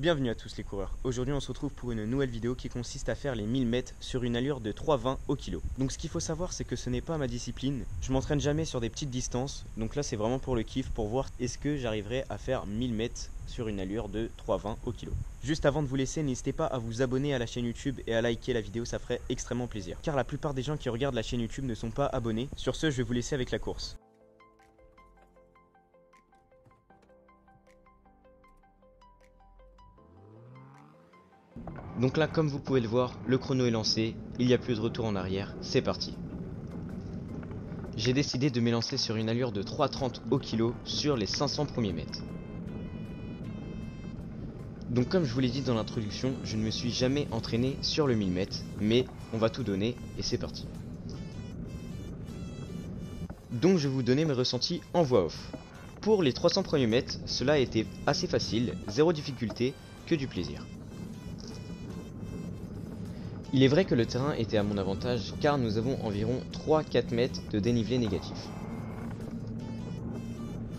Bienvenue à tous les coureurs. Aujourd'hui on se retrouve pour une nouvelle vidéo qui consiste à faire les 1000 mètres sur une allure de 3,20 au kilo. Donc ce qu'il faut savoir c'est que ce n'est pas ma discipline, je m'entraîne jamais sur des petites distances, donc là c'est vraiment pour le kiff, pour voir est-ce que j'arriverai à faire 1000 mètres sur une allure de 3,20 au kilo. Juste avant de vous laisser, n'hésitez pas à vous abonner à la chaîne YouTube et à liker la vidéo, ça ferait extrêmement plaisir. Car la plupart des gens qui regardent la chaîne YouTube ne sont pas abonnés. Sur ce, je vais vous laisser avec la course. Donc là, comme vous pouvez le voir, le chrono est lancé, il n'y a plus de retour en arrière, c'est parti. J'ai décidé de m'élancer sur une allure de 3,30 au kilo sur les 500 premiers mètres. Donc comme je vous l'ai dit dans l'introduction, je ne me suis jamais entraîné sur le 1000 mètres, mais on va tout donner et c'est parti. Donc je vais vous donner mes ressentis en voix off. Pour les 300 premiers mètres, cela a été assez facile, zéro difficulté, que du plaisir. Il est vrai que le terrain était à mon avantage car nous avons environ 3-4 mètres de dénivelé négatif.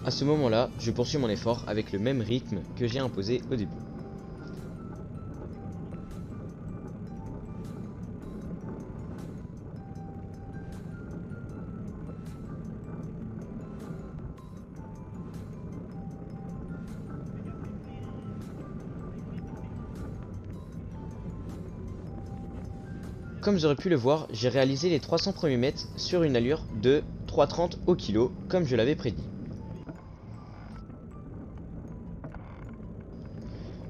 À ce moment-là, je poursuis mon effort avec le même rythme que j'ai imposé au début. Comme j'aurais pu le voir, j'ai réalisé les 300 premiers mètres sur une allure de 3,30 au kilo, comme je l'avais prédit.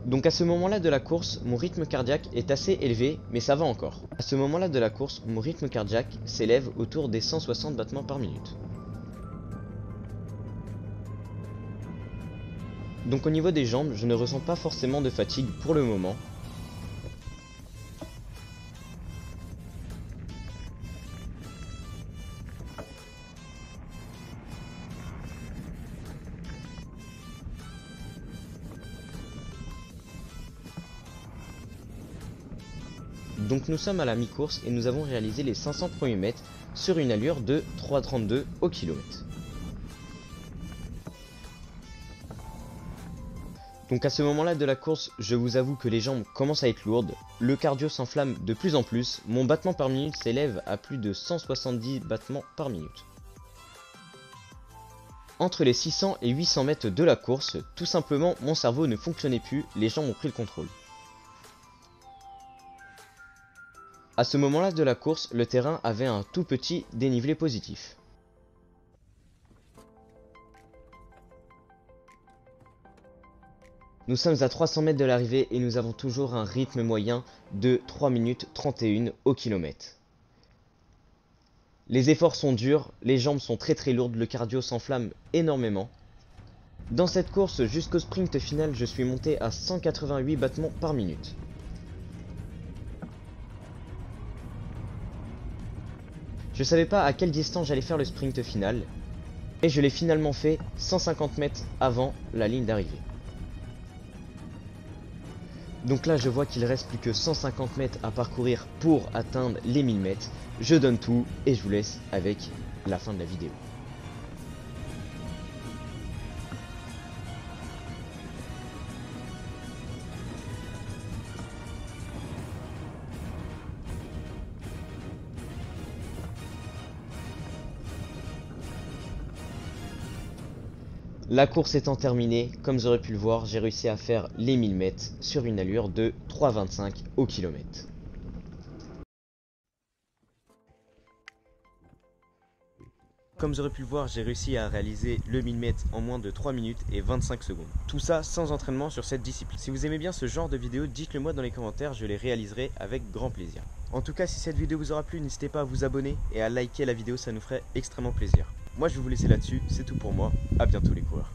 Donc à ce moment-là de la course, mon rythme cardiaque est assez élevé, mais ça va encore. À ce moment-là de la course, mon rythme cardiaque s'élève autour des 160 battements par minute. Donc au niveau des jambes, je ne ressens pas forcément de fatigue pour le moment. Donc nous sommes à la mi-course et nous avons réalisé les 500 premiers mètres sur une allure de 3,32 au kilomètre. Donc à ce moment-là de la course, je vous avoue que les jambes commencent à être lourdes, le cardio s'enflamme de plus en plus, mon battement par minute s'élève à plus de 170 battements par minute. Entre les 600 et 800 mètres de la course, tout simplement mon cerveau ne fonctionnait plus, les jambes ont pris le contrôle. À ce moment-là de la course, le terrain avait un tout petit dénivelé positif. Nous sommes à 300 mètres de l'arrivée et nous avons toujours un rythme moyen de 3 minutes 31 au kilomètre. Les efforts sont durs, les jambes sont très lourdes, le cardio s'enflamme énormément. Dans cette course, jusqu'au sprint final, je suis monté à 188 battements par minute. Je savais pas à quelle distance j'allais faire le sprint final, et je l'ai finalement fait 150 mètres avant la ligne d'arrivée. Donc là je vois qu'il reste plus que 150 mètres à parcourir pour atteindre les 1000 mètres. Je donne tout et je vous laisse avec la fin de la vidéo. La course étant terminée, comme vous aurez pu le voir, j'ai réussi à faire les 1000 mètres sur une allure de 3,25 au kilomètre. Comme vous aurez pu le voir, j'ai réussi à réaliser le 1000 mètres en moins de 3 minutes et 25 secondes. Tout ça sans entraînement sur cette discipline. Si vous aimez bien ce genre de vidéo, dites-le moi dans les commentaires, je les réaliserai avec grand plaisir. En tout cas, si cette vidéo vous aura plu, n'hésitez pas à vous abonner et à liker la vidéo, ça nous ferait extrêmement plaisir. Moi je vais vous laisser là-dessus, c'est tout pour moi, à bientôt les coureurs.